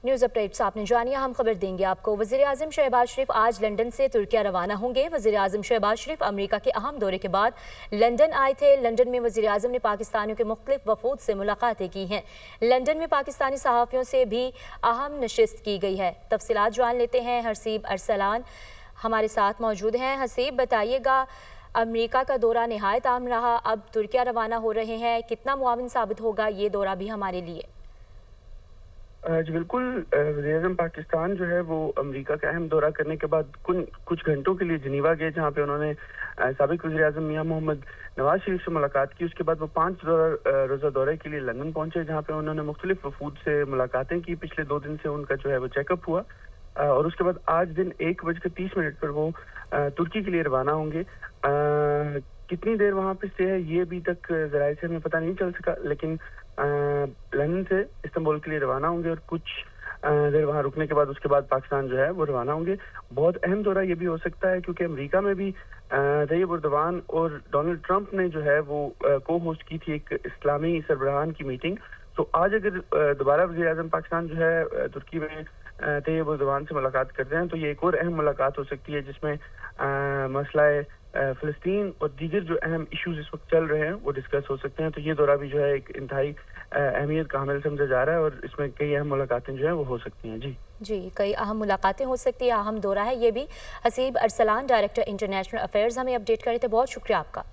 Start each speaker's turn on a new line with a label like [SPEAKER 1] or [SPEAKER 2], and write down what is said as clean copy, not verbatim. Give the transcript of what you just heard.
[SPEAKER 1] News updates आपने जानिए, हम खबर देंगे आपको। वज़ीर-ए-आज़म शहबाज शरीफ आज लंदन से तुर्किया रवाना होंगे। वज़ीर-ए-आज़म शहबाज शरीफ अमेरिका के अहम दौरे के बाद लंदन आए थे। लंदन में वज़ीर-ए-आज़म ने पाकिस्तानियों के मुख्तलिफ वफूद से मुलाकातें की हैं। लंदन में पाकिस्तानी सहाफ़ियों से भी अहम नशिस्त की गई है। तफसीलात जान लेते हैं, हसीब अरसलान हमारे साथ मौजूद हैं। हसीब, बताइएगा, अमेरिका का दौरा नहायत अहम रहा, अब तुर्किया रवाना हो रहे हैं, कितना मुआविन साबित होगा ये दौरा भी हमारे लिए?
[SPEAKER 2] जी बिल्कुल, वज़ीर-ए-आज़म पाकिस्तान जो है वो अमेरिका का अहम दौरा करने के बाद कुछ घंटों के लिए जिनीवा गए, जहाँ पे उन्होंने साबिक़ वज़ीर-ए-आज़म मियां मोहम्मद नवाज शरीफ से मुलाकात की। उसके बाद वो 5 रोज़ा दौरे के लिए लंदन पहुंचे, जहाँ पे उन्होंने मुख्तलिफ वफूद से मुलाकातें की। पिछले 2 दिन से उनका जो है वो चेकअप हुआ और उसके बाद आज दिन 1:30 पर वो तुर्की के लिए रवाना होंगे। कितनी देर वहाँ पे स्टे है ये अभी तक ज़राए से हमें पता नहीं चल सका, लेकिन लंदन से इस्तांबुल के लिए रवाना होंगे और कुछ देर वहाँ रुकने के बाद उसके बाद पाकिस्तान जो है वो रवाना होंगे। बहुत अहम दौरा ये भी हो सकता है क्योंकि अमेरिका में भी तैयब उर्दवान और डोनाल्ड ट्रंप ने जो है वो को होस्ट की थी एक इस्लामी सरबराहान की मीटिंग। तो आज अगर दोबारा वज़ीर-ए-आज़म पाकिस्तान जो है तुर्की में तैयब उर्दवान से मुलाकात करते हैं तो ये एक और अहम मुलाकात हो सकती है, जिसमें मसला फ़लस्तीन और दीगर जो अहम इश्यूज इस वक्त चल रहे हैं वो डिस्कस हो सकते हैं। तो ये दौरा भी जो है एक इंतहाई अहमियत का हामिल समझा जा रहा है और इसमें कई अहम मुलाकातें जो है वो हो सकती हैं। जी,
[SPEAKER 1] कई अहम मुलाकातें हो सकती है, अहम दौरा है ये भी। Haseeb Arsalan, director international affairs, हमें अपडेट करे थे। बहुत शुक्रिया आपका।